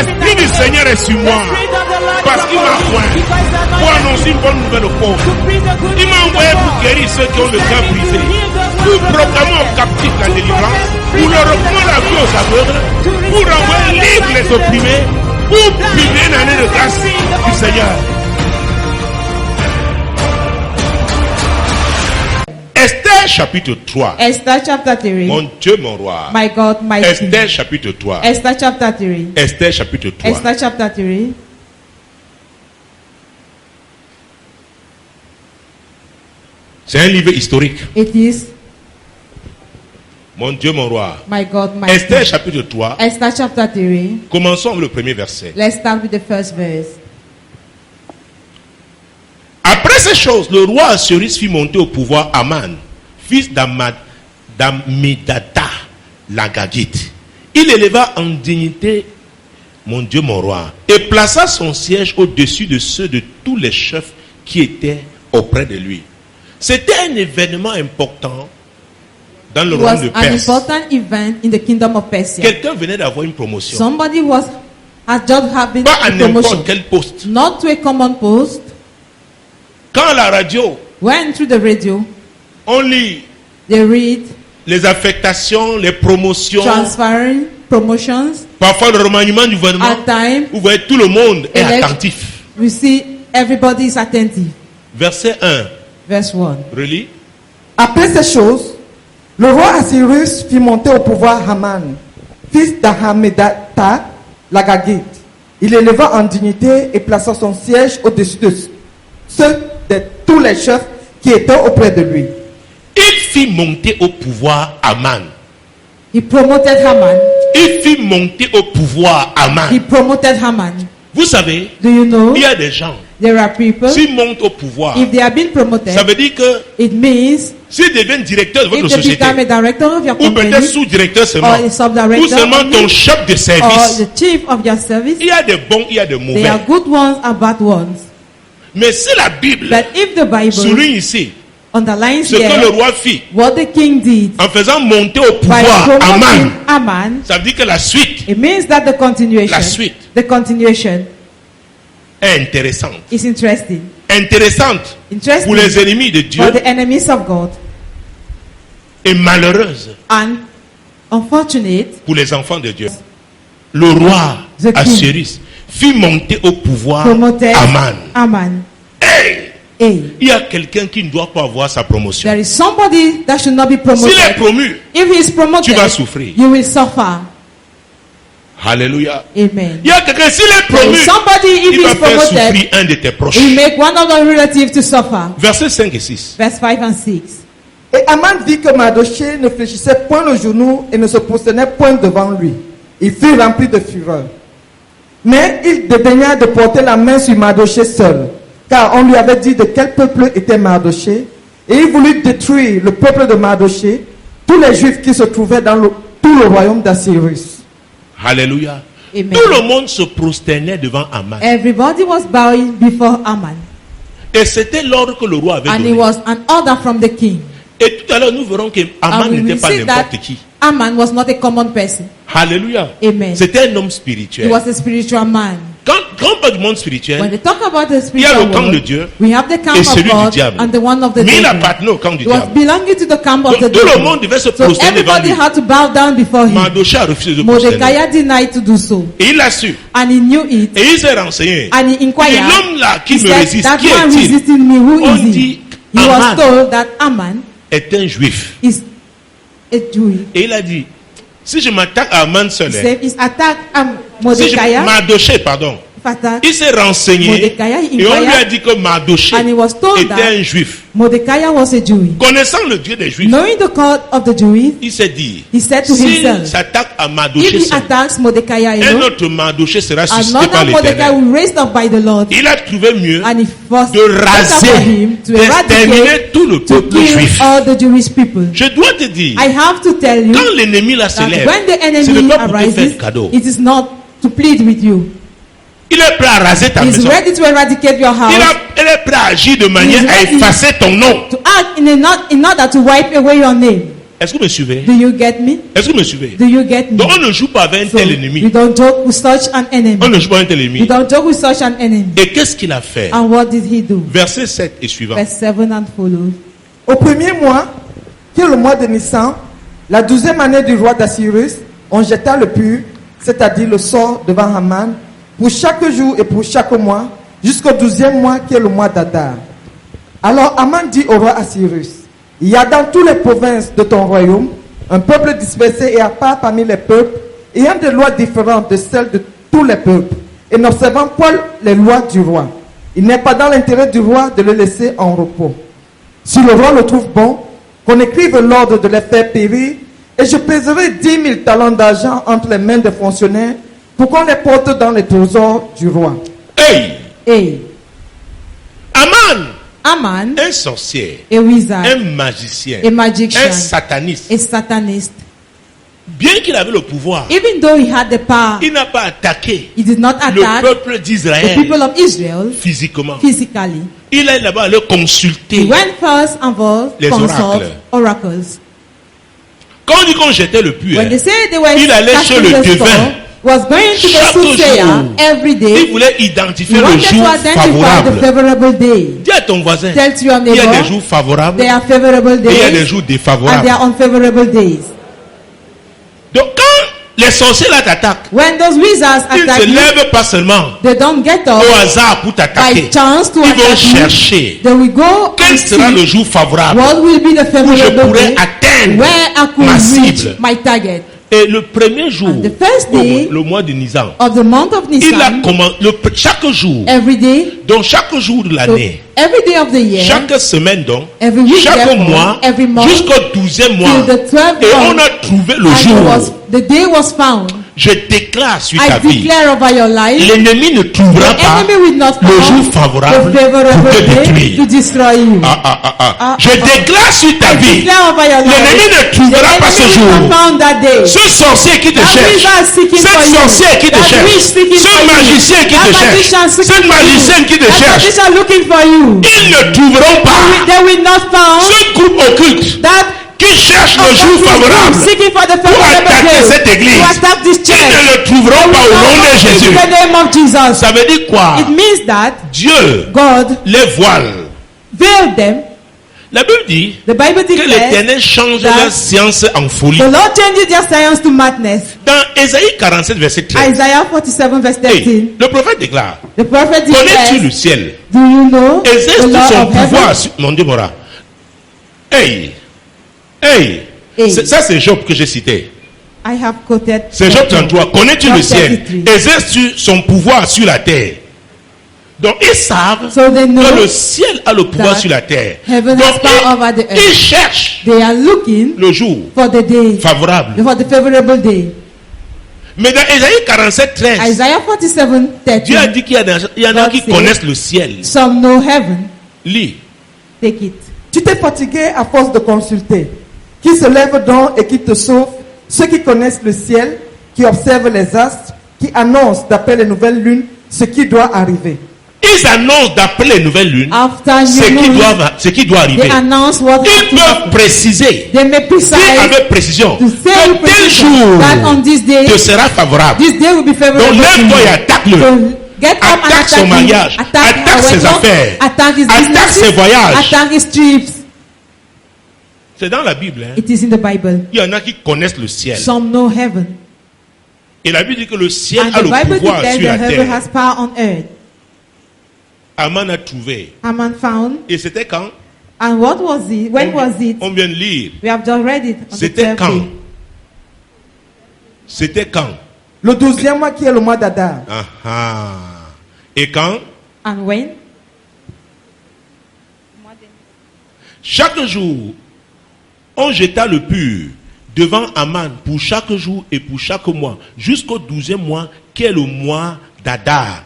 L'Esprit du Seigneur est sur moi. Parce qu'il m'a envoyé pour annoncer une bonne nouvelle aux pauvres. Il m'a envoyé pour guérir ceux qui ont le cœur brisé. Pour proclamer aux captifs la délivrance. Pour leur reprendre la vie aux aveugles. Pour renvoyer libres les opprimés. Pour publier une année de grâce du Seigneur. Esther chapitre 3. Esther chapter 3. Mon Dieu, mon roi. My God, my King. Esther chapitre 3. Esther chapter 3. Esther chapitre 3. Esther chapter 3. C'est un livre historique. It is. Mon Dieu, mon roi. My God, my Esther King. chapitre 3. Esther chapter 3. Commençons avec le premier verset. Let's start with the first verse. Après ces choses, le roi Assuérus fit monter au pouvoir Aman, fils d'Ammédatha, l'Agagite. Il éleva en dignité, mon Dieu, mon roi, et plaça son siège au-dessus de ceux de tous les chefs qui étaient auprès de lui. C'était un événement important dans le It royaume was de an Perse. important event in the kingdom of Persia. Quelqu'un venait d'avoir une promotion. Somebody has just having Pas à a n'importe promotion. quel poste. Not to a common post. Quand la radio, Went through the radio. on lit They read les affectations, les promotions, transferring promotions. parfois le remaniement du gouvernement, At time, vous voyez tout le monde est elect- attentif. we see everybody is attentive. Verset 1, Verse 1. relis. Après ces choses, le roi Assuérus fit monter au pouvoir Haman, fils d'Ammédatha, l'Agagite. Il éleva en dignité et plaça son siège au-dessus de ceux de tous les chefs qui étaient auprès de lui. Il fit monter au pouvoir Aman. He promoted Haman. Il fit monter au pouvoir He Aman. promoted Haman. Vous savez, Do you know il y a des gens, there are people, s'ils montent au pouvoir, if they have been promoted, ça veut dire que it means s'ils deviennent directeurs de votre if they société, become a director of your ou peut-être company, sous-directeur seulement, or a subdirector ou seulement only, ton chef de or service, the chief of your service, il y a des bons, il y a des there are mauvais. good ones and bad ones. Mais si la Bible But if the Bible souligne ici underlines ce que le here roi fit what the king did en faisant monter au by pouvoir promoting Aman, Haman, ça veut dire que la suite it means that the continuation, La suite. the continuation est intéressante. is interesting. Intéressante Interesting pour les ennemis de Dieu for the enemies of God et malheureuse and unfortunate. pour les enfants de Dieu. Le roi The king Assuérus fit monter au pouvoir Promoted Aman. Haman. Hey! Hey, Il y a quelqu'un qui ne doit pas avoir sa promotion. there is somebody that should not be promoted. S'il est promu, If he is promoted, tu vas souffrir. you will suffer. Alléluia. Amen. Il y a quelqu'un, s'il est There promu, is somebody, if il he va is faire promoted, souffrir un de tes proches. he will make one of the relatives to suffer. Versets 5 et 6. Verse 5 and 6. Et Haman vit que Mardochée ne fléchissait point le genou et ne se prosternait point devant lui. Il fut rempli de fureur. Mais il dédaigna de porter la main sur Mardochée seul, car on lui avait dit de quel peuple était Mardochée, et il voulut détruire le peuple de Mardochée, tous les Juifs qui se trouvaient dans tout le royaume d'Assuérus. Alléluia. Amen. Tout le monde se prosternait devant Aman. Everybody was bowing before Haman, Et c'était l'ordre que le roi avait and it donné. was an order from the king. Et tout à l'heure, nous verrons que Aman And we n'était will pas see that n'importe qui. Haman was not a common person. Alléluia. Amen. C'était un homme He spirituel. was a spiritual man. Quand on parle du monde When spirituel, they talk about the il y a spiritual le camp de world, Dieu we have the camp et of celui du God diable. and the one of the Mais il devil. appartenait au camp du He was diable. belonging to the camp of the Donc, tout le devil. monde devait se So prosterner devant everybody lui. had to bow down before him. Mardochée a refusé de se prosterner. Mordecai denied to do so, Et il l'a su. and he knew it, Et il s'est renseigné. and he Et inquired. l'homme là qui He me said, résiste, that qui man est-il? resisting me, who On is he? dit, He was Haman told that Haman est un juif. is a Jew. Et il a dit, si je m'attaque à Aman seul, He said, his attack si je Mordecai, Mardochée, pardon, attack, il s'est renseigné Mordecai, he et on lui a inquired, dit que Mardochée and he was told était that un juif. Mordecai was a Jew. Connaissant le Dieu des juifs, Knowing the God of the Jews, il s'est dit, he said to s'il himself, s'attaque à if Mardochée he seul, attacks Mordecai un alone, autre Mardochée sera suscité par another Mordecai l'Éternel. will raised up by the Lord, Il a trouvé mieux and he forced de raser, for him to d'exterminer eradicate, tout le to peuple kill juif. all the Jewish people. Je dois te dire, I have to tell you quand l'ennemi là se that lève, when the ce n'est enemy pas pour te faire arises, cadeau. it is not to plead with you. Il est prêt à raser ta He's maison. ready to eradicate your house, Il est prêt à agir de manière à ready effacer ton nom. to act in order to wipe away your name. Est-ce que vous me suivez? Do you get me? Est-ce que vous me suivez? Do you get me? Donc on ne joue pas avec un So, tel you ennemi. don't joke with such an enemy. On ne joue pas avec un tel You ennemi. don't joke with such an enemy. Et qu'est-ce qu'il a fait? And what did he do? Verset 7 et suivant. Verse 7 and follows. Au premier mois, qui est le mois de Nissan, la 12e année du roi d'Assyrus, on jeta le pur, c'est-à-dire le sort devant Haman, pour chaque jour et pour chaque mois, jusqu'au 12e mois qui est le mois d'Adar. Alors Haman dit au roi Assyrus, il y a dans toutes les provinces de ton royaume un peuple dispersé et à part parmi les peuples, ayant des lois différentes de celles de tous les peuples, et n'observant pas les lois du roi. Il n'est pas dans l'intérêt du roi de le laisser en repos. Si le roi le trouve bon, qu'on écrive l'ordre de les faire périr, et je pèserai 10 000 talents d'argent entre les mains des fonctionnaires pour qu'on les porte dans les trésors du roi. Hey! Hey, Haman, Haman, un sorcier, a wizard, un magicien, a magician, un sataniste, a satanist. bien qu'il avait le pouvoir, Even though he had the power, il n'a pas attaqué he did not le attack peuple the d'Israël people of Israel physiquement. physically. Il est là-bas à le He consulter. went first and Les consult oracles. oracles. Quand on dit qu'on jetait le puits, When they say they were il allait chez casting le the devin. stone, was going to Chaque the soothsayer jour, every il day. voulait He identifier le wanted jour to identify the favorable. favorable day. Dis à ton voisin, Tell to your il y a des neighbor, jours favorables there are favorable et il y a des days jours and there défavorables. are unfavorable days. Donc quand les sorciers là t'attaquent, When those wizards ils ne attack se you, lèvent pas seulement they don't get up au hasard pour by t'attaquer. chance to Ils vont attack you. chercher They will go quel and sera le see jour favorable what will be the où je favorable pourrais day atteindre where I could ma reach cible. my target. Et le premier jour, And the first day le mois de Nisan, of the month of il a Nisan, commencé chaque jour, every day, donc chaque jour de so l'année, every day of the year, chaque semaine donc, every week, chaque therefore, mois, every month, jusqu'au 12e mois. till the 12th Et on month, a trouvé le and jour. the day was found. Je déclare sur I ta vie, declare over your life, l'ennemi ne trouvera the pas enemy will not le jour find favorable the pour favorable te day to détruire. destroy you. Je déclare sur ta I vie, declare over your l'ennemi life, ne the trouvera pas ce enemy will jour. not found that day. Ce sorcier qui te That cherche, wizard seeking for cette you, sorcière qui te that cherche, witch seeking ce for you, magicien qui that te cherche, magician seeking cette for you, magicienne qui te that cherche, magician looking for you. ils ne trouveront pas They will not found ce groupe occulte that qui cherche le jour favorable seeking for the pour favorable attaquer day cette église. to attack this Ils church. ne le trouveront pas au nom de In Jésus. the name of Jesus. Ça veut dire quoi? It means that Dieu God les voile. veiled them. La Bible dit The Bible que declares l'Éternel change that leur science en folie. the Lord changes their science to madness. Dans Ésaïe 47, verset 13, Isaiah 47 verse 13. hey, le prophète déclare, The prophet connais-tu declares, le ciel? do you know the Exerce-tu law son of pouvoir heaven? sur... Mon Dieu m'aura. Hey! Hey! Hey. Ça c'est Job que j'ai cité. I have quoted. C'est Job 33. Connais-tu Job le ciel? 33. Exerces-tu son pouvoir sur la terre? Donc ils savent So they know que le ciel a le pouvoir that sur la terre. heaven Donc has power over the ils earth. cherchent They are looking le jour for the day, favorable. for the favorable day. Mais dans Ésaïe 47, 13, Isaiah 47 Dieu a 13. dit qu'il y en a God qui said, connaissent le ciel. Some know heaven. Lis. Take it. Tu t'es fatigué à force de consulter. Qui se lève donc et qui te sauve? Ceux qui connaissent le ciel, qui observent les astres, qui annoncent d'après les nouvelles lunes ce qui doit arriver. Ils annoncent d'après les nouvelles lunes After ce you know, ce qui doit arriver. they announce what Ils has to peuvent happen. préciser, They may dire precise avec précision, to say que with tel precision jour that on this day, te sera favorable. this day will be Donc favorable to lève-toi et you. attaque-le. So get up and Attaque attack son him. mariage, Attack attaque her ses work, affaires, attack his attaque businesses, ses voyages. attack his trips. C'est dans la Bible. Hein. It is in the Bible. Il y en a qui connaissent le ciel. Some know heaven. Et la Bible dit que le ciel And a the le Bible pouvoir declares sur that la heaven terre. has power on earth. Aman a trouvé. Haman found. Et c'était quand? And what was it? When was it? On vient de lire. We have just read it. On the C'était 12th quand? day. C'était quand? Le 12e mois qui est le mois d'Adar. Ah, ah. Et quand? And when? Chaque jour, on jeta le pur devant Aman pour chaque jour et pour chaque mois, jusqu'au 12e mois, qui est le mois d'Adar.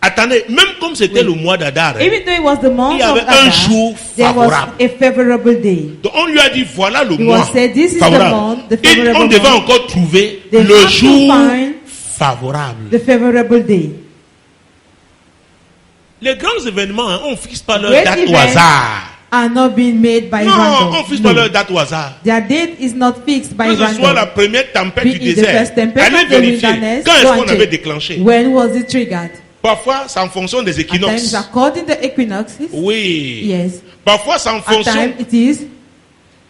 Attendez, même comme c'était le mois d'Adar, hein, Even though it was the month il y of avait un Adar, jour there was favorable. a favorable day. Donc on lui a dit, voilà le He mois was said, this is the favorable. month, the Et favorable on devait month. encore trouver They le have to jour find favorable. the favorable day. Les grands événements, hein, on ne fixe pas leur Great date au events, hasard. are not being made by Non, random. on fixe pas leur date au hasard. Their date is not fixed by Que ce soit la random. première tempête Be du it the désert, first tempest allez of the vérifier wilderness, quand est-ce go qu'on and avait check. déclenché. When was it triggered? Parfois, c'est en fonction des At times, équinoxes. according to equinoxes. Oui. Yes. Parfois, c'est en At fonction times, it is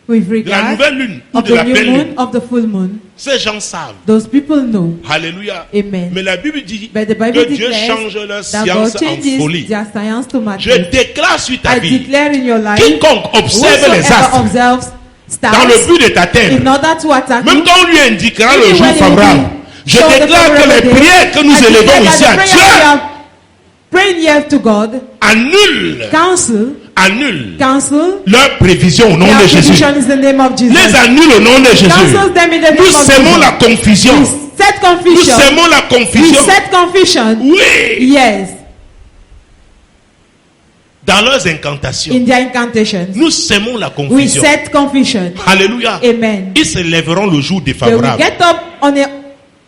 with de la regard nouvelle lune ou of de la the new pleine moon, lune. of the full moon. Ces gens savent. Those people know. Alléluia. Amen. Mais la Bible dit But the Bible que Dieu declares change leur that science God en changes folie. their science to Je madness. déclare sur ta I vie, declare in your life, quiconque observe les whosoever astres observes dans le stars but de in t'atteindre, order to attack même you, quand on lui indiquera le even jour when he favorable, je show the déclare que favorable les day, prières que nous I declare élevons that ici the à prayer we Dieu are praying here to God, annulent cancel leur prévision au nom their de Jésus. position in the name of Jesus. Les annule au nom de Jésus. Cancels them in the name Nous of sémons Jesus. la confusion. We set Nous confusion. sémons la We confusion. set confusion. Oui. Yes, Dans leurs incantations. in their incantations. Nous sémons la We confusion. set confusion. Alléluia. Amen. Ils se lèveront le jour They will défavorable. get up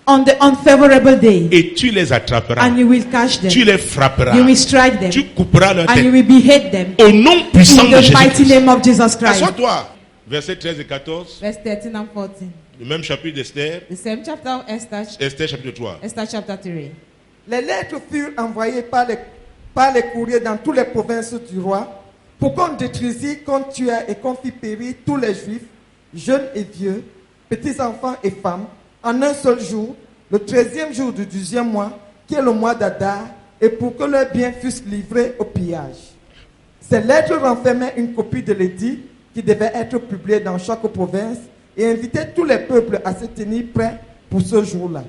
on the unfavorable day, Et tu les attraperas. and you will catch them. Tu les frapperas. You will strike them, Tu couperas leur and you tête. will behead them. Au nom puissant In de the mighty Jésus. name of Jesus Christ. Assois-toi. Versets 13 et 14. Verse 13 and 14. Le même chapitre d'Esther. The same chapter of Esther, Esther chapitre 3. Esther chapter 3. Les lettres furent envoyées par les courriers dans toutes les provinces du roi pour qu'on détruisît, qu'on tuât et qu'on fit périr tous les juifs, jeunes et vieux, petits enfants et femmes, en un seul jour, le 13e jour du 12e mois, qui est le mois d'Adar, et pour que leurs biens fussent livrés au pillage. Ces lettres renfermaient une copie de l'édit qui devait être publié dans chaque province et invitaient tous les peuples à se tenir prêts pour ce jour-là.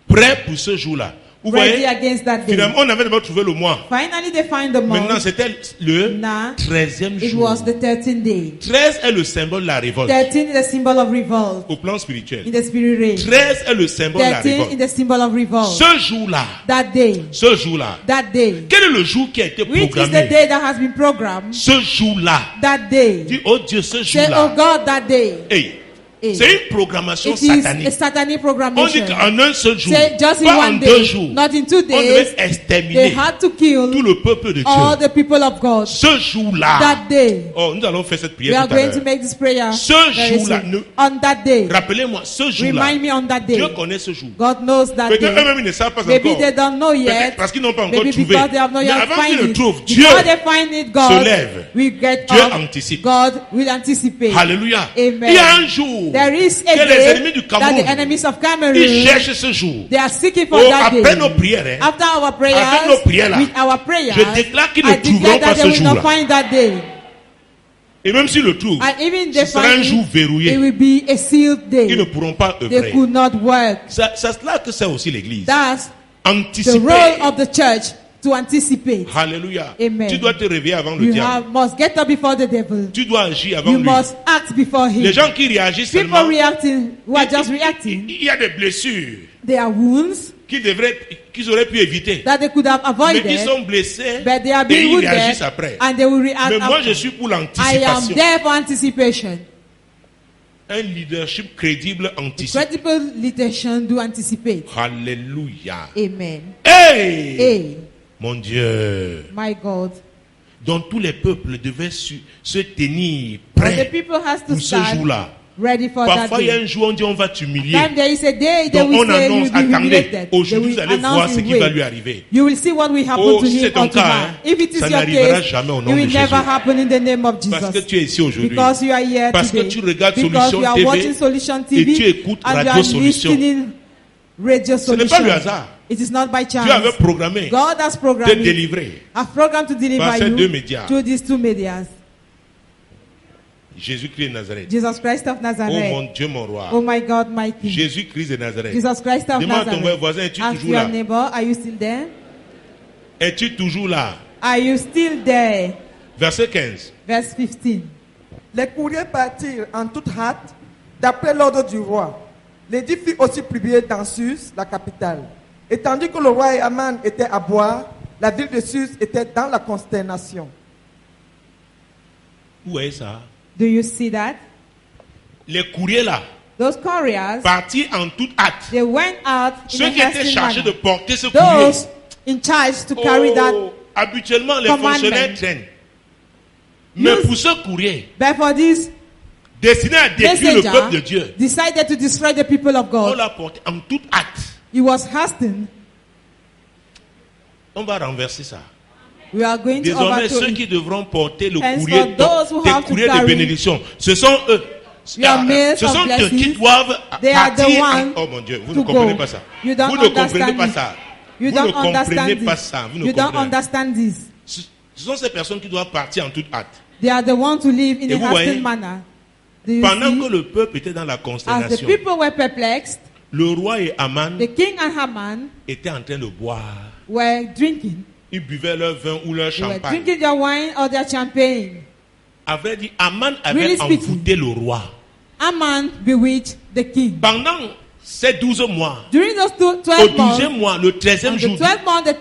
Prêt pour ce jour-là. Vous Ready voyez, against that day. finalement, on avait d'abord trouvé le mois. Finally, they find the Maintenant, month. c'était le Now, 13e it jour. was the 13th day. 13 est le symbole de la révolte 13 is the symbol of revolt au plan spirituel. in the spirit realm. 13 est le symbole de la 13 révolte. is the symbol of revolt. Ce jour-là, That day. ce jour-là, That day. quel est le jour qui a été Which is the programmé? day that has been programmed. Ce jour-là. That day. Dis, oh Dieu, ce Say, oh jour-là. God, that day. Hey, Hey. c'est une programmation It is a satanique. satanic On dit programmation. qu'en un seul jour, Say, just in pas en one 2 day, jours, not in 2 on days, devait they exterminer had to kill tout le peuple de all Dieu. the people of God. Ce jour-là, That day. oh, nous allons faire cette We prière are tout à going l'heure. to make this prayer Ce very jour-là, soon. nous- On that day. Rappelez-moi, ce jour-là, Remind me on that day. Dieu connaît ce jour. God knows that Peut-être day. eux-mêmes ils ne savent pas Maybe encore. they don't know Peut-être yet. parce qu'ils n'ont pas encore Maybe trouvé. because they have not Mais yet avant qu'ils find le it. trouvent, Dieu Before they find it, God se lève. will get Dieu up. anticipe. God will anticipate. Alléluia. Amen. Il y a un jour There is a que les day ennemis du that Cameroun, the enemies of ils Cameroon, cherchent ce jour. they are seeking for Oh, that day. après nos prières, hein, After our Avec prayers, nos prières là, with our prayers, je déclare qu'ils ne I trouveront declare pas that ce they will not jour-là. find that day. Et même s'ils le trouvent, And even ce they sera un find jour it, verrouillé. it will be a sealed Ils ne day. pourront pas They œuvrer. could not work. C'est cela que c'est aussi l'église. That's the Anticiper. role of the church, to anticipate. Alléluia. Amen. Tu dois te réveiller avant le You diable. must get up before the devil. Tu dois agir avant You lui. must act before him. Les gens qui réagissent People seulement, reacting who are just reacting, il y a des blessures they are wounds qu'ils auraient pu éviter. that they could have Mais avoided, ils sont blessés but they are et being ils wounded réagissent après. and they will react Mais moi, je after. suis pour I am l'anticipation. there for anticipation. Un leadership crédible anticipe. Credible leadership do anticipate. Alléluia. Amen. Hey! Hey, Mon Dieu. my God. dont tous les peuples devaient se tenir And the prêts people has to pour ce stand jour-là. ready for that Parfois, il y a day. un jour, on dit on va t'humilier. Time there is a day they Donc, will on say you annonce, will be attendez, humiliated. They aujourd'hui, vous will allez voir announce ce in qui va wait. lui arriver. You will see what will happen Oh, to si him c'est ton or to cas, her. hein, If it is ça your n'arrivera case, jamais au nom it de will never Jésus. happen in the name of Parce que Jesus. tu es ici aujourd'hui. Because you are here Parce que today. tu regardes Because Solution you are TV watching Solution et TV tu écoutes and you Radio are Solution. listening Radio Ce n'est Solution. pas le hasard. It is not by chance. Dieu avait programmé God has de programmed délivrer a program to deliver par ces you deux médias. through these two medias. Jésus-Christ de Nazareth. Jesus Christ of Oh Nazareth. mon Dieu, mon roi. Oh my God, my King. Jésus-Christ de Nazareth. Jesus Christ of Demande à ton Nazareth. voisin, es-tu Ask toujours your là? neighbor, are you still there? Es-tu toujours là? Are you still there? Verset 15. Verse 15. Les courriers partirent en toute hâte d'après l'ordre du roi. L'édit fut aussi publié dans Suse, la capitale. Et tandis que le roi et Aman étaient à boire, la ville de Suse était dans la consternation. Où est ça? Do you see that? Les courriers là, Those couriers, partis en toute hâte. they went out in Ceux a qui étaient hasty chargés de manner. porter ce courrier. Those in charge to carry that Habituellement, les commandment. fonctionnaires traînent. Mais used, pour ce courrier, but for this destiné à détruire le peuple de messenger, Dieu, decided to destroy the people of on God. l'a porté en toute hâte. He was hastened. On va renverser ça. We are going to Désormais, overthrow ceux it. qui devront porter le Hence, courrier, for those who des have to courriers de carry bénédiction, ce sont eux. your mails Ce of sont eux qui blessings. doivent They are the partir. one Oh mon Dieu, vous to ne comprenez go. pas ça. You don't Vous ne comprenez understand pas it. ça. You Vous don't ne comprenez understand pas this. ça. Vous ne You don't comprenez pas. understand this. Ce sont ces personnes qui doivent partir en toute hâte. They are the ones to live in Et a vous voyez, hastened manner. Do you Pendant see? que le peuple était dans la As the consternation, people were perplexed, le roi et Aman the king and Haman étaient en train de boire. were drinking. Ils buvaient leur vin ou leur They were champagne. drinking their wine or their champagne. À vrai dire, Aman avait Really speaking. envoûté le roi. Haman bewitched the king. Pendant ces 12 mois, During those au 12 12e months, mois, le 13e on the jour, 12th month, the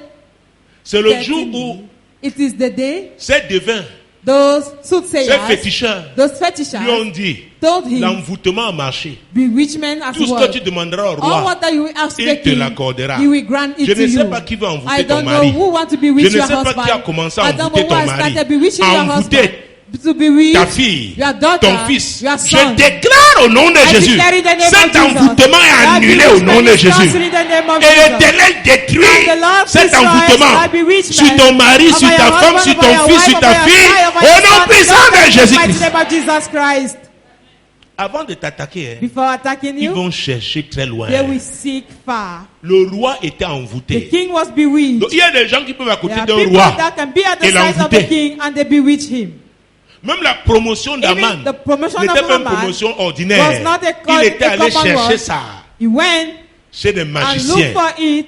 c'est le 13th jour où month, it is the day ces devins, those ces soothsayers, féticheurs, those lui ont fetishers, dit, told him, l'envoûtement a marché. bewitchment has Tout ce que worked. tu demanderas au All roi, what that you will ask il the te king, l'accordera. he will grant it Je to ne sais you. pas qui va I envoûter ton don't know mari. who want to Je bewitch ne your sais pas qui a husband. commencé à I don't know envoûter who ton has mari. started bewitching your Envoûter husband. To bewitch ta fille, your daughter, ton fils. your Je son. déclare au nom de I Jésus, declare in the name cet of Jesus. envoûtement est That annulé au nom de bewitchment is Jésus. cancelled in the name of Et Jesus. l'Éternel détruit And the Lord cet destroys envoûtement that bewitchment sur ton mari, over sur ta your femme, husband, sur over ton your fils, wife, sur over ta your fille, child, over au your nom son, puissant in de the mighty Jésus-Christ. name of Jesus Christ. Avant de t'attaquer, Before attacking ils you, vont chercher très loin. they will seek far. Le roi était The envoûté. king was bewitched. Donc, il y a des gens qui peuvent à côté There are d'un people roi that can be at the et side of the l'envoûter. king and they bewitch him. Même la promotion d'Aman Even the promotion n'était of pas une Haman promotion was ordinaire. not Il était a allé common chercher one. ça He went chez des and magiciens. looked for it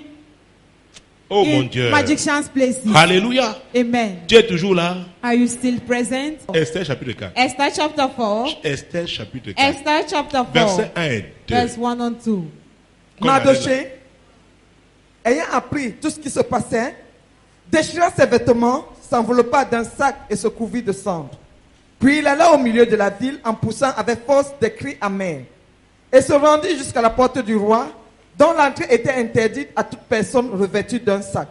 Oh mon in Dieu. magician's places. Alléluia. Amen. Tu es toujours là. Are you still present? Esther chapitre 4. Esther chapter 4. Esther chapitre 4. Esther chapter 4. Verset 1 et 2. Verse 1 and 2. Mardoché, ayant appris tout ce qui se passait, déchira ses vêtements, s'enveloppa d'un sac et se couvrit de cendres. Puis il alla au milieu de la ville en poussant avec force des cris amers et se rendit jusqu'à la porte du roi, dont l'entrée était interdite à toute personne revêtue d'un sac.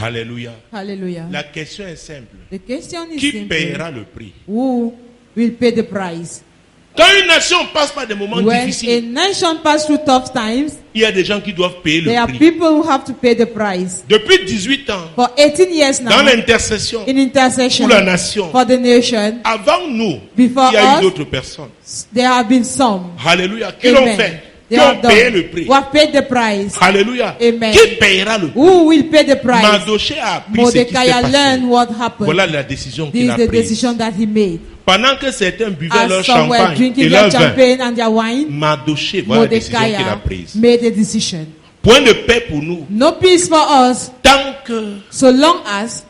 Alléluia. Hallelujah. La question est simple. The question is Qui simple. payera le prix? Who will pay the price? Quand une nation passe par des moments When a difficiles, nation passes through tough times, il y a des gens qui doivent payer there le are prix. people who have to pay the price. Depuis 18 ans, For 18 years dans now, l'intercession in intercession pour la nation, for the nation, avant nous, Before il y a eu us, d'autres personnes. there have been some. Alléluia. Qui l'ont Amen. fait? They Qui ont have done. payé le prix. Who have paid the price. Alléluia. Amen. Qui payera le prix? Who will pay the price? Mardoché a appris ce qui s'est Mordecai passé. learned what happened. Voilà la décision This qu'il is a the prise. decision that he made. Pendant que certains buvaient leur As some were champagne et drinking leur their vin, champagne and their wine, Mardoché, voilà la décision qu'il a Mordecai prise. made a decision. Point de paix pour nous. No peace for us Tant que so long as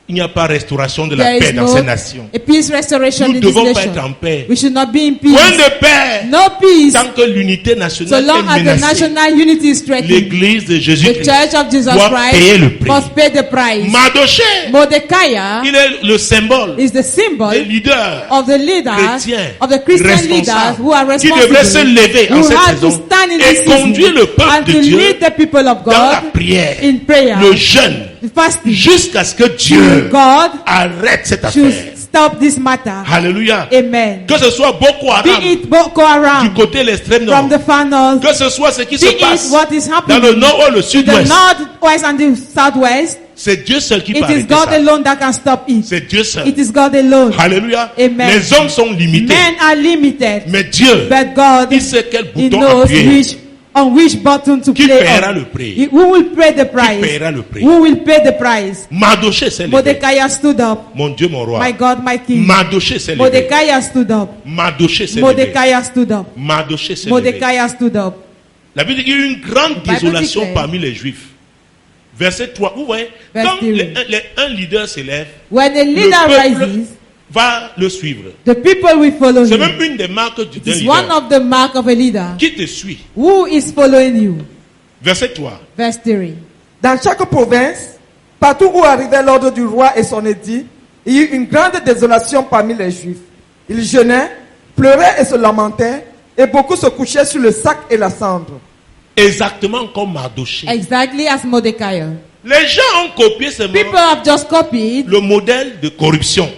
il n'y a pas restauration de la there paix is dans no ces nations. a peace restoration Nous in ne this devons pas être en nation. paix. We should not be in Point peace. de paix. No peace Tant que l'unité so nationale long est as the menacée. national unity is threatened. L'église de The Jésus-Christ church of Jesus doit payer le Christ prix. must pay the price. Mardoché, Mordecai il est le symbole is the symbol des leaders of the leaders, chrétiens of the Christian leaders responsables who are qui devraient se responsible, lever en who cette have to saison stand in et this conduire season le peuple and de to Dieu lead the people of dans la God prière, in prayer, le jeûne, fasting. jusqu'à ce que Dieu God arrête cette should affaire. stop this matter. Alléluia. Amen. Que ce soit Boko Be Haram it Boko du Haram côté de l'extrême from nord, the far north, que ce soit ce qui be se it passe what is dans happening le nord ou le in the sud-ouest, northwest and the southwest, c'est Dieu seul qui peut it is arrêter God ça. alone that can stop it. C'est Dieu seul. It is God alone. Alléluia. Amen. Les hommes sont limités. Men are limited, Mais Dieu, but God, il sait quel He bouton knows appuyer. on which button to Qui play paiera on. le prix? Who will pay the price? paiera le prix? Who will pay the price? Mardoché s'est levé. Mordecai stood up. Mon Dieu, mon roi. My God, my King. Mardoché s'est levé. Mordecai stood up. Mardoché s'est levé. Mordecai stood up. Mardoché s'est levé. Mordecai stood up. La Bible dit qu'il y a eu une grande Bible désolation declares. parmi les Juifs. Verset 3. Vous voyez, Verse quand 3. un leader s'élève, When a le leader peuple rises, va le suivre. the people will follow C'est him. même une des marques It d'un is one leader. of the mark of a leader. Qui te suit? Who is following you? Verset 3. Verse 3. Dans chaque province, partout où arrivait l'ordre du roi et son édit, il y eut une grande désolation parmi les Juifs. Ils jeûnaient, pleuraient et se lamentaient, et beaucoup se couchaient sur le sac et la cendre. Exactement comme Mardoché. Exactly as Mordecai. Les gens ont copié seulement People have just copied le modèle de corruption.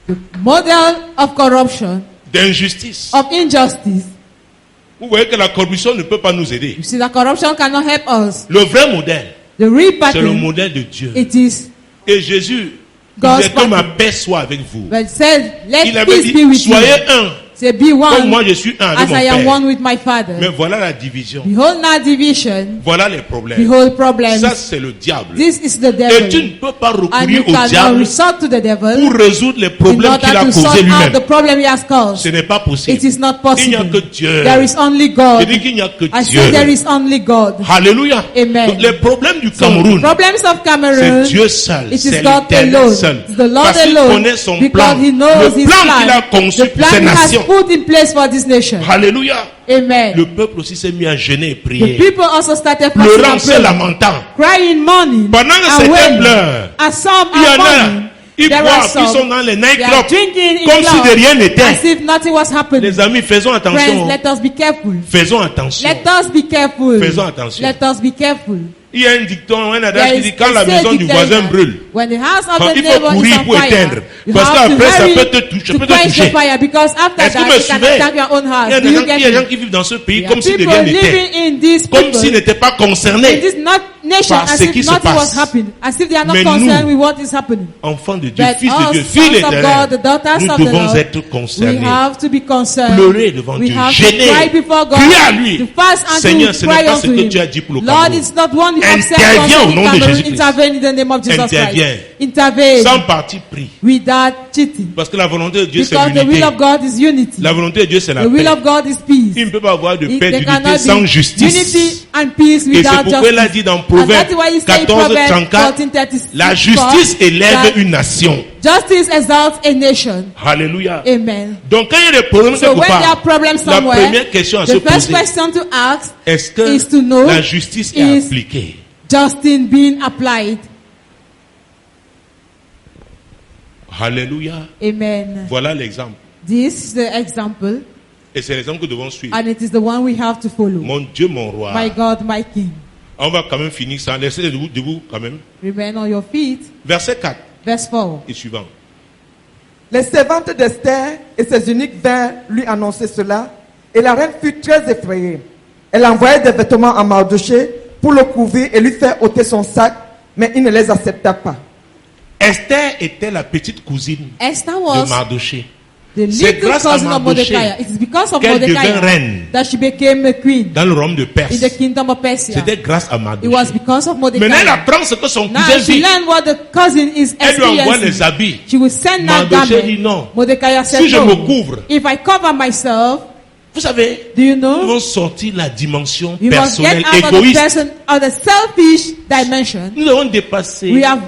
The model of corruption, d'injustice. of injustice. Vous voyez que la corruption ne peut pas nous aider. You see that corruption cannot help us. Le vrai modèle, The real c'est le pattern, modèle de Dieu. it is Et Jésus God's disait que ma pattern. paix soit avec vous. But it said, let Il avait peace dit, be with soyez you. un, Say, be comme one moi je suis un avec as mon I am Père. one with my Father. Mais voilà la division. Behold now division, Voilà les problèmes. behold problems. Ça, c'est le diable. This is the Et tu ne devil. peux pas And recourir you au cannot diable resort to the devil pour résoudre les in problèmes qu'il order a to sort causés out lui-même. the problem he has Ce caused. n'est pas possible. It is not Il n'y a possible. que Dieu. There is only Je God. dis qu'il n'y a que I Dieu. say there is only God. Alléluia. Amen. Donc, les problèmes du So, Cameroun, problems of c'est Cameroon, Dieu seul. it is C'est God l'Éternel alone. seul. It's the Lord Parce qu'il alone. connaît son Because plan. he knows Le his plan qu'il a plan. conçu The pour plan ces he has nations. put in place for this nation. Alléluia. Amen. Le peuple aussi s'est mis à jeûner et The prier. people also started fasting Pleurant, and se praying, lamentant. crying, mourning, Pendant que and certains wailing. pleurent, As some il y are en a, mourning, ils there are boivent, ils sont some, dans les they are nightclubs, drinking in comme si de rien clubs n'était. as if nothing was happening. Les amis, faisons Friends, attention. let us be careful. Faisons attention. Let us be careful. Faisons attention. Let us be careful. Il y a un dicton, un There adage qui is dit quand a la maison du dictator. voisin brûle, When the house of the il faut neighbor is courir on pour fire, éteindre. you Parce have to qu'après, ça hurry peut te toucher, to peut te quench toucher. the fire, because after Est-ce que that vous me you can suivez? attack your own Il house. y a Do des you gens, get il y a des gens me? qui vivent dans ce pays There comme are si de people rien n'était. living in this Comme people, s'ils n'étaient pas in concernés. this nation, par as ce qui if se nothing was passe. happening, as if they are not Mais concerned nous, with what is happening. Enfants de Dieu, But fils de us, Dieu, sons filles of d'éternel, God, the daughters nous of the devons Lord, être we concernés. have to be concerned. Pleurer devant We Dieu, have gêner, to cry before God, crier à lui. to fast and Seigneur, to ce n'est cry pas ce unto que him. tu as dit pour le Lord, Cameroun. it's not one you have said Interviens au concerning nom de Cameroon. Jésus-Christ. Intervene in the name of Jesus Interviens. Christ. Intervene Sans parti pris. without cheating. Parce que la volonté de Dieu, c'est Because the will l'unité. of God is unity. La volonté de Dieu, c'est la The will paix. of God is peace. Il ne peut pas avoir de paix, There d'unité cannot sans be justice. unity and peace Et c'est without pourquoi il a justice. dit dans And Proverbe that's why he said in 14, Proverbs 34, 14:36, la justice élève that une nation. justice exalts a nation. Alléluia. Amen. Donc quand il y a des problèmes So quelque when there are part, problems la somewhere, première question à se the first poser, question to ask est-ce is to que know, la justice est is appliquée? justice being applied. Alléluia. Amen. Voilà l'exemple. This is the example, Et c'est l'exemple que nous devons suivre. and it is the one we have to follow. Mon Dieu, mon roi. My God, my King. On va quand même finir ça. Laissez debout quand même. Remain on your feet. Verset 4 Verse 4. et suivant. Les servantes d'Esther et ses eunuques vinrent lui annoncer cela, et la reine fut très effrayée. Elle envoya des vêtements à Mardochée pour le couvrir et lui faire ôter son sac, mais il ne les accepta pas. Esther était la petite cousine Esther de was Mardochée. the C'est little grâce à cousin of Mardochée Mordecai. It is because of qu'elle devint Mordecai reine that she became a queen dans le royaume de in Perse. the kingdom of Persia. C'était grâce à It was Mardochée. because of Mordecai. Maintenant, elle apprend ce que son Now cousin she vit. learned what the cousin is Elle lui envoie les experiencing. habits. She will send that Mardochée dit garment. non. Mordecai said Si je no. me couvre, If I cover myself, vous savez, do you nous know? devons sortir la dimension We must get personnelle, out of the égoïste. person of the selfish dimension. Nous devons dépasser We have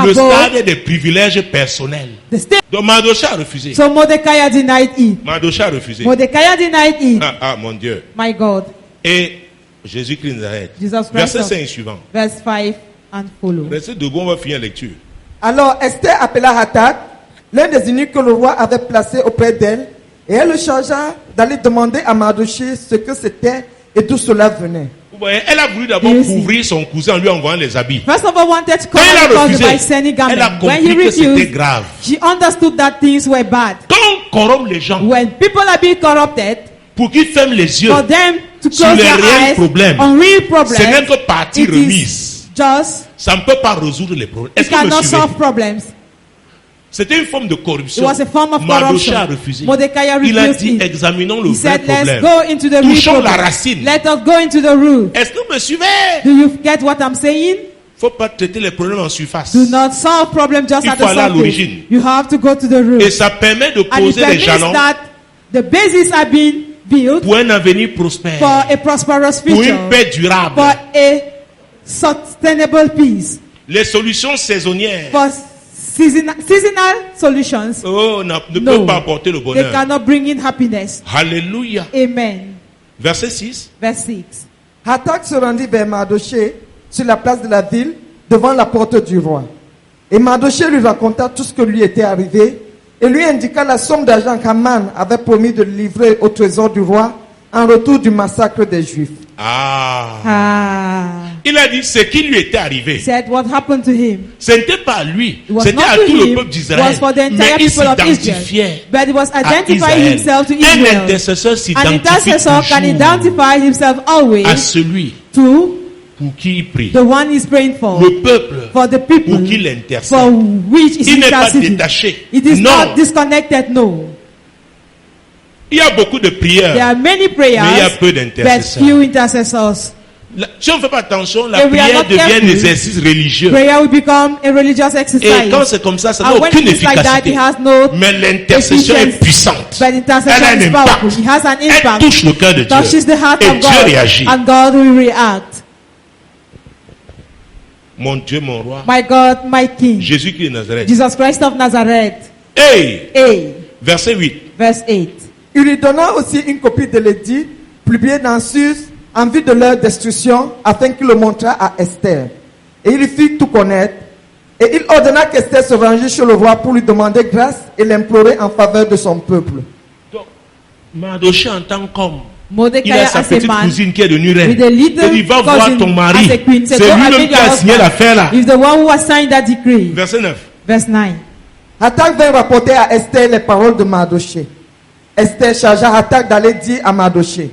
le above stade des privilèges personnels. the state. Donc Mardochée a refusé. So Mordecai denied it. Mardochée a refusé. Mordecai denied it. Ah, mon Dieu. My God. Et Jésus-Christ nous arrête. Jesus Christ. Verset 5 et suivant. Verse 5 and follow. Restez debout, on va finir la lecture. Alors Esther appela Hathach, l'un des eunuques que le roi avait placé auprès d'elle, et elle le chargea d'aller demander à Mardochée ce que c'était et d'où cela venait. Vous voyez, elle a voulu d'abord Yes. couvrir son cousin en lui envoyant les habits. First of all, wanted to Quand elle a cover the cousin refusé, by sending elle a garment. When he compris que c'était refused, grave. she understood that things were bad. Quand on corrompt les gens When people are being corrupted, pour qu'ils ferment les yeux, for them to sur close les their réels eyes problèmes, on real ce n'est problems, que partie it remise. is just, Ça ne peut pas résoudre les problèmes. it Est-ce que vous me cannot suivez? solve problems. C'était une forme de It corruption. was a form of Mardochée a corruption. refusé. Mordecai Il a refused dit, it. examinons le He vrai said, let's problème. go into the real Touchons la problem. racine. Let us go into the root. Est-ce que vous me suivez? Do you get what I'm saying? Il ne faut pas traiter les problèmes en surface. Do not solve problems just Il at faut the aller à surface. l'origine. You have to go to the root. Et ça permet de And it poser les permits jalons that the bases are being built pour un avenir prospère, for a prosperous pour future, une paix durable. for a sustainable peace, Les solutions saisonnières for seasonal solutions. ne No, peuvent pas apporter le they bonheur. cannot bring in happiness. Alléluia. Amen. Verset 6. Verse 6. Hathach se rendit vers Mardochée sur la place de la ville, devant la porte du roi. Et Mardochée lui raconta tout ce que lui était arrivé et lui indiqua la somme d'argent qu'Aman avait promis de livrer au trésor du roi en retour du massacre des Juifs. Il a dit ce qui lui était arrivé. Said what happened to him. Ce n'était pas à lui, It was c'était not à to tout le him, peuple it d'Israël. was for the entire Mais il people of s'identifiait Israel. But he was à identifying Israël. himself to Un Israel. intercesseur An s'identifie intercessor can toujours identify himself always à celui to pour qui il prie. the one he's praying for. Le peuple For the people pour qui il intercède. for which is Il n'est pas interceding. détaché. It is Non. not disconnected, no. Il y a beaucoup de prières. There are many prayers, Mais il y a peu but d'intercesseurs. few intercessors. Si on ne fait pas attention, la If we are prière not devient un careful, exercice religieux. Prayer will become a religious exercise. Et quand c'est comme ça n'a And when aucune it is like that, efficacité. it has no Mais l'intercession est efficiency. puissante. But Elle intercession a un is powerful. impact. It has an Elle impact. touche le cœur de Dieu. Touches the heart Et of Dieu God. réagit. And God will react. Mon Dieu, mon roi. My God, my King. Jésus-Christ de Nazareth. Jesus Christ of Nazareth. Hey! A. Verset 8. Verse 8. Il lui donna aussi une copie de l'édit publié dans Suse en vue de leur destruction afin qu'il le montrât à Esther. Et il lui fit tout connaître. Et il ordonna qu'Esther se rangeât chez le roi pour lui demander grâce et l'implorer en faveur de son peuple. Donc, Mardochée en tant qu'homme, il Mordecai a sa as a petite man. cousine qui est devenue reine. With a little Il dit, va voir cousin ton mari. as a queen. C'est Said, go and lui-même meet qui your a signé husband. l'affaire là. He's the one who has signed that decree. Verset 9. Verse 9. Hathach vint rapporter à Esther les paroles de Mardochée. Esther chargea Hathach d'aller dire à Mardochée: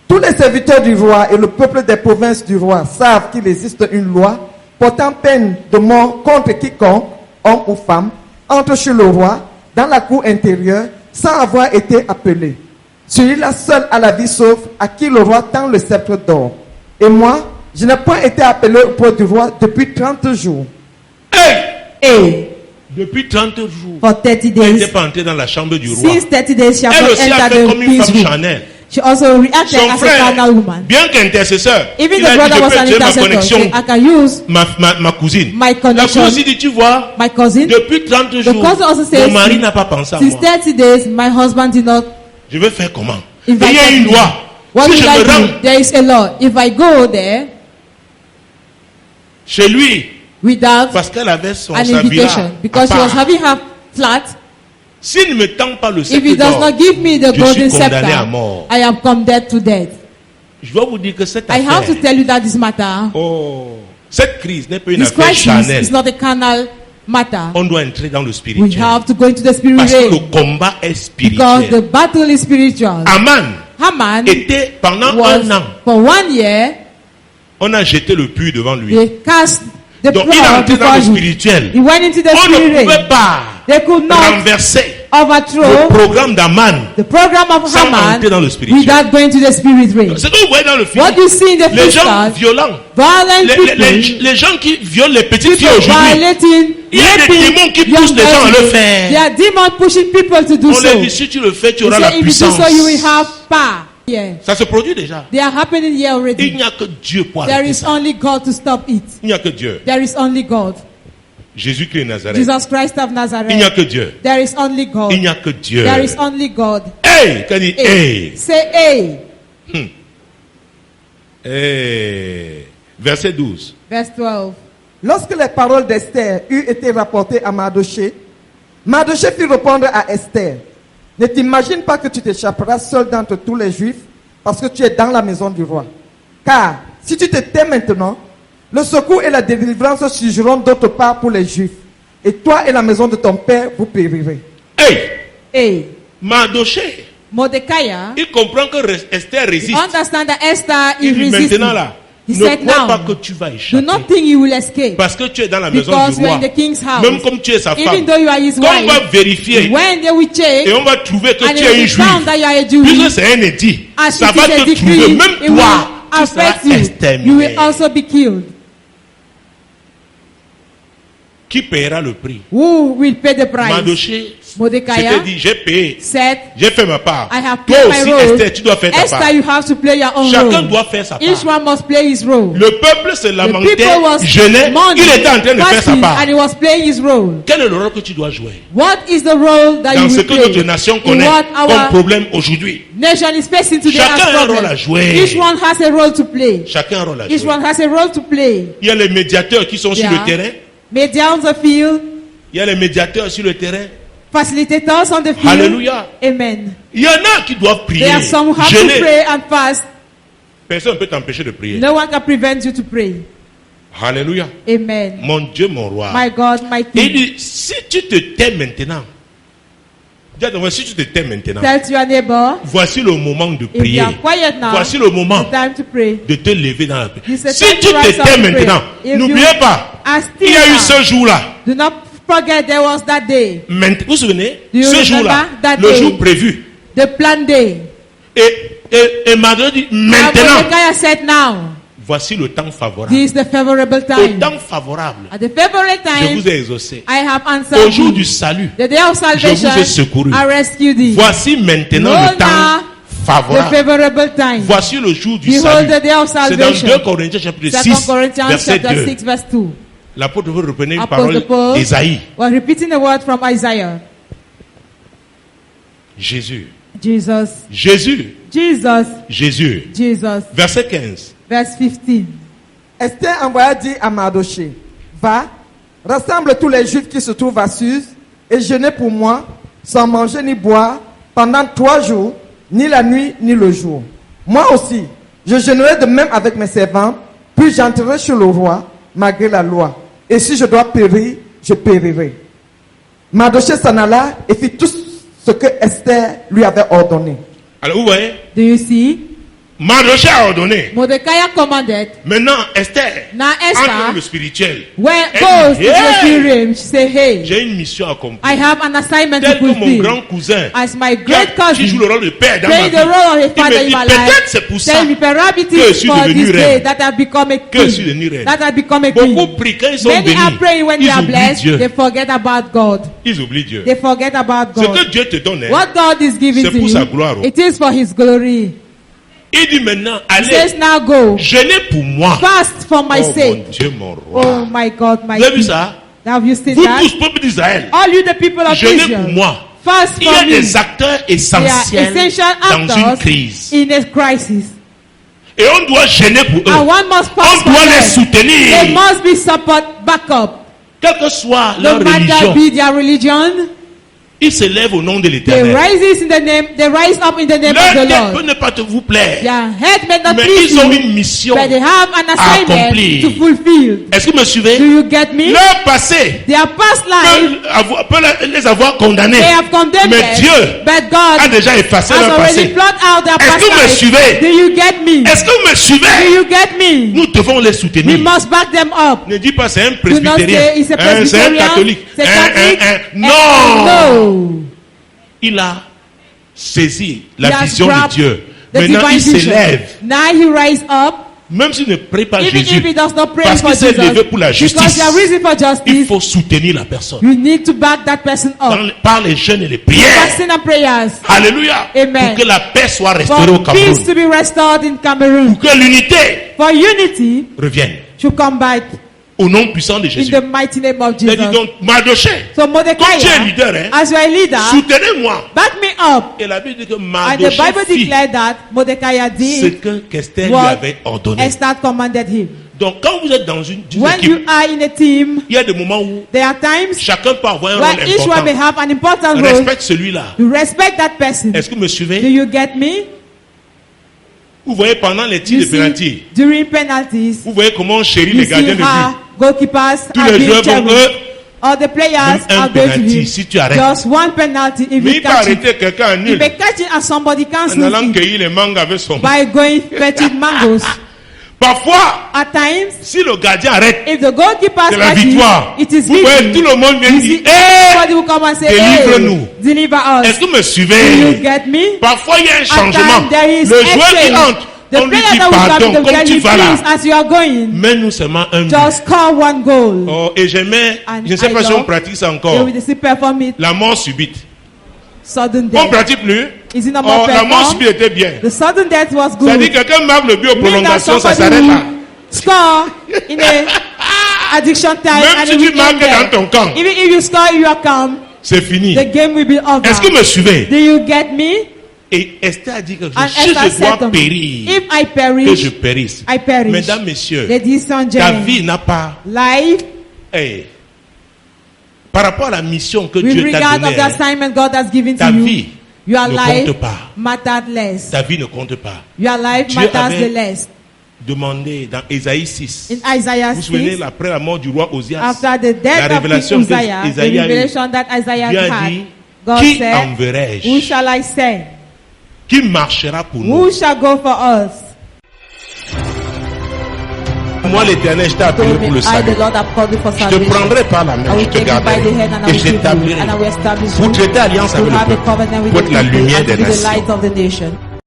tous les serviteurs du roi et le peuple des provinces du roi savent qu'il existe une loi portant peine de mort contre quiconque, homme ou femme, entre chez le roi, dans la cour intérieure, sans avoir été appelé. Celui-là seul a la vie sauve, à qui le roi tend le sceptre d'or. Et moi, je n'ai point été appelé auprès du roi depuis 30 jours. Hey! Depuis 30 jours. For 30 Elle days. n'était pas entrée dans la chambre du roi. Since 30 days, she has Elle not aussi a fait entered comme the une king's femme room. charnelle. She also reacted Son as a frère, carnal woman. bien qu'intercesseur, Even il the a dit brother je was peux an tuer ma intercessor. connexion, I can use ma cousine. my La connection. cousine dit, tu vois, My cousin. depuis 30 The jours, cousin also mon says, mari n'a pas pensé à since moi. 30 days, my husband did not Je vais faire comment? Et il invite y a une me. loi. What Si will je I me do? rends There is a law. If I go there chez lui, without parce qu'elle avait sa an villa invitation, à because she was part, having her flat, s'il ne me tend pas le if sceptre he does d'or, not give me the je golden suis condamné à scepter, mort. I am condemned to death. Je dois vous dire que cette I have to affaire, tell you that this matter, cette crise n'est pas une this affaire crisis charnelle. is not a carnal matter. On doit entrer dans le We spirituel. have to go into the spirit Parce que le realm, combat est because spirituel. the battle is spiritual. Aman Haman était pendant was, un an, for 1 year, on a jeté le puits devant lui. they cast the Donc il est floor entré dans before le him. spirituel. He went into the On ne spirit pouvait realm. pas They could not renverser le overthrow programme d'Aman the program of sans Haman entrer dans le spirituel. without going to the spirit realm. Ce que vous voyez dans le film, What you see in the les gens physical, violents, violent les gens qui violent les petites filles people aujourd'hui, violating, il y a des raping démons qui young poussent les gens à le girls. faire. There are demons pushing people to do on so. leur dit si tu le fais, tu They auras la say if you do puissance. so, you will have power. Yeah. Ça se produit déjà. They are happening here Il already. n'y a que Dieu pour There arrêter is ça. only God to stop it. Il n'y a que Dieu. There is only God. Jésus-Christ de Nazareth. Jesus Christ of Il n'y a Nazareth. que Dieu. There is only God. Il n'y a que Dieu. There is only God. Hey, quand il dit hey. Say hey. Hey. Verset 12. Verse 12. Lorsque les paroles d'Esther eurent été rapportées à Mardochée, Mardochée fit répondre à Esther: ne t'imagine pas que tu t'échapperas seul d'entre tous les Juifs parce que tu es dans la maison du roi. Car si tu te tais maintenant, le secours et la délivrance surgiront d'autre part pour les Juifs. Et toi et la maison de ton père, vous périrez. Hey. Hey. Mardochée, Mordecai, il comprend que Esther you résiste. understand that Esther is Il dit resisting. maintenant là, He ne said crois pas now, que tu vas do échapper. not think you will escape. Parce que tu es dans la maison Because du you are roi. in the king's house. Même comme tu es sa Even femme. though you are his Quand on va wife, vérifier when they will check, et on va trouver que and tu it es will une be found juive, that you are a puisque Jew, c'est un édit, as ça it va is a te trouver. decree, Même it toi, will tu seras affect you. You exterminé. will also be killed. Qui paiera le prix? Who will pay the price? Mardochée Mordecai s'était dit, j'ai payé, said, j'ai fait ma part. I have Toi played aussi, my role. Esther, tu dois faire ta part. Esther, you have to play your own Chacun role. doit faire sa Each part. one must play his role. Le peuple se The lamentait, people was jeûnait, mourning, il était en train de faire sa fasting, part. and he was playing his role. Quel est le rôle que tu dois jouer What is the role that dans you ce will que play? notre nation In connaît what comme our problème aujourd'hui? nation is facing today Chacun as a un rôle à problem. jouer. Each one has a role to play. Chacun a un rôle à Each jouer. one has a role to play. Il y a les médiateurs qui sont sur Yeah. le terrain. Media on the field. Il y a les médiateurs sur le terrain. facilitators on the field. Alléluia. Amen. Il y en a qui doivent prier. There are some who have to Jeûner. pray and fast. Personne ne peut t'empêcher de prier. No one can prevent you to pray. Alléluia. Amen. Mon Dieu, mon roi. My God, my Et il King. dit, si tu te tais maintenant, dis à ton voisin, si tu te tais maintenant, Tell to your neighbor, voici le moment de if you prier. are quiet now, Voici le moment it's time to pray. de te lever dans la prière. It's a Si time tu to rise te up tais and pray. maintenant, If n'oubliez you pas, are still il y a eu now, ce jour-là. do not forget there was that day, Vous vous souvenez? Do you Ce remember jour-là, that le day? jour prévu. the planned day. Et Madame dit, And maintenant, Mordecai said, now, voici le temps favorable. this is the favorable Au time. temps favorable, At the favorable je time, vous ai exaucé. I have Au answered jour you. du salut, The day of je vous ai salvation, secouru. I rescued thee. Voici maintenant Behold le temps now the favorable. favorable time. Voici le jour du Behold salut. the day of C'est dans salvation. 2 Corinthiens chapitre 2 6, Corinthians verset chapter 2. 6 verse 2. L'apôtre vous reprenez une Apostle parole Paul d'Ésaïe. was repeating the word from Isaiah. Jésus. Jesus, Jésus. Jesus, Jésus. Jesus. Verset 15. Verse 15. Esther envoya dire à Mardoché, va, rassemble tous les Juifs qui se trouvent à Suse et jeûnez pour moi, sans manger ni boire, pendant 3 jours, ni la nuit ni le jour. Moi aussi, je jeûnerai de même avec mes servants, puis j'entrerai chez le roi, malgré la loi. Et si je dois périr, je périrai. Mardoché s'en alla et fit tout ce que Esther lui avait ordonné. Alors vous voyez, Do you see? Mardoché a ordonné. Mordecai commanded. Maintenant, Esther, Now entre Esther, le spirituel. when Elle goes dit, to the hey, spirit realm, she say, hey, j'ai une mission à accomplir. I have an assignment to Tel que mon fulfill. grand cousin, As my qui great joue cousin, le rôle de père dans ma playing vie, the role of a il father me in dit, my peut-être life, c'est pour ça tell me, perhaps it que je is suis for devenu this reine. day that I become a Que je suis devenu king. reine. That I become a Beaucoup king. prient, quand ils sont Many bénis, are praying when they ils are oublient blessed, Dieu. they forget about God. Ils oublient Dieu. They forget about Ce God. que Dieu te donne, hein, What God is giving c'est to pour sa you, gloire. it is for His glory. Il dit maintenant, He says, allez, now go. jeûnez pour moi. Fast for my Oh mon sake. Dieu, mon Oh roi. my God, my Vous avez vu King. ça? Have you seen Vous that? tous, peuple d'Israël, All you the people of jeûnez pour Israel, moi. fast Il y a for me. des acteurs They are essentiels essential dans une actors crise. in a crisis. Et on doit jeûner pour eux. And one must fast On for doit les them. They soutenir. must be support, backup. Quelle que soit No leur matter religion, be their religion, ils se lèvent au nom de they l'Éternel. they rise up in the name of Leur the tête peut Lord. ne pas te vous plaire. Their head may not Mais please ils ont you, une mission but they have an à assignment accomplir. to fulfill. Est-ce que vous me Do suivez? you get me? Leur passé Their past life, peut les avoir condamnés. they have condemned Mais them, Dieu but God a déjà effacé has leur already passé. blotted out their Est-ce past que vous me life. suivez? Do you get me? Est-ce que vous me Do suivez? you get me? Nous devons les We soutenir. must back them up. Ne dis pas c'est un Do not presbytérien, say it's a c'est un Presbyterian, catholique. it's a Catholic. Non! No. Il a saisi He la has vision de grabbed Dieu. the Maintenant, divine il vision. s'élève. Now he rise up, Même s'il ne prie pas even Jésus, if he does not pray parce for qu'il s'est levé Jesus, pour la because justice, they are risen for il justice. faut soutenir la personne. You need to back that person up. Par les jeûnes et les prières. Fasting and prayers. Alléluia. Amen. Pour que la paix soit restaurée au For peace Cameroun. to be restored in Cameroon. Pour que l'unité For unity revienne. to come back Au nom puissant de in Jésus. the mighty name of Il a dit Jesus. donc, Mardoché, So comme tu es Mordecai, leader, hein, as you are a leader, soutenez-moi. back me up. Et la Bible dit que And the Mardoché Bible fit declared that Mordecai ce did qu'Esther lui what avait ordonné. Esther commanded him. Donc quand vous êtes dans une When équipe, you are in a team, il y a des moments où there are times chacun peut avoir un where rôle each one may important. have an important role. Respecte celui-là. You respect that person. Est-ce que vous me Do suivez? you get me? Vous voyez pendant les tirs You de penalty, see, during penalties, vous voyez comment on chérit you les see gardiens de how but. goalkeepers Tous are les being joueurs vont cherished. eux. All the players Même un are going to penalty, him. si tu arrêtes. Just one penalty if Mais you il peut catch it. arrêter quelqu'un à You nul may catch it and somebody en cancels allant it cueillir les mangues avec son. by going fetching mangoes. Parfois, At times, si le gardien arrête, if the goalkeeper c'est la catches victoire. it is Vous voyez, tout victory. le monde vient You dire, see, hey, everybody will come and say, délivre-nous. hey, deliver est-ce us. que vous me Do you suivez? get me? Parfois, il y a un At changement. times, there is Le joueur qui exchange. entre, The on lui player dit that will come pardon, in the comme very tu vas là. please as you are going. Mets-nous seulement un but. Just score one goal. Oh, et j'aimais, And je ne sais I pas si on love- pratique ça They encore, will still perform it la mort subite. sudden On ne death. pratique plus. Is it not Oh, more la mort performed? subite était bien. The sudden death was Ça dit good. quelqu'un marque le but aux Mean that prolongations, ça somebody s'arrête là. will score in a addiction time Même and si it tu will marques end dans there. ton camp, Even if you score in your camp, c'est fini. the game will be over. Est-ce que vous me suivez? Do you get me? Et Esther a dit que And si Esther je said dois to me, périr, if I que perish, je périsse. I perish. Mesdames, messieurs, Ladies and ta gentlemen, vie n'a pas... life, Hey, Par rapport à la mission que With Dieu t'a regard of donnée, the assignment God has given ta to you, vie your ne life compte pas. mattered less. Ta vie ne compte pas. Your life Dieu matters avait the less. Demandé dans Ésaïe 6. In Isaiah Vous vous souvenez, 6, après la mort du roi Osias, after the la death of révélation King que Uzziah, the Isaïe a eue, revelation that Isaiah Dieu a had, dit, God qui said, enverrai-je? who shall I send? Qui marchera pour nous? Who shall go for us? Moi, l'Éternel, je t'ai appelé Told pour me, le I, salut. the Lord, have called you for Je te salvation. prendrai par la I main, will je te take you by garderai the hand and I et will je keep you, t'établirai and I will establish pour you traiter alliance to avec have le a peuple, covenant with pour the être la people lumière and to des be the light nations. of the nation.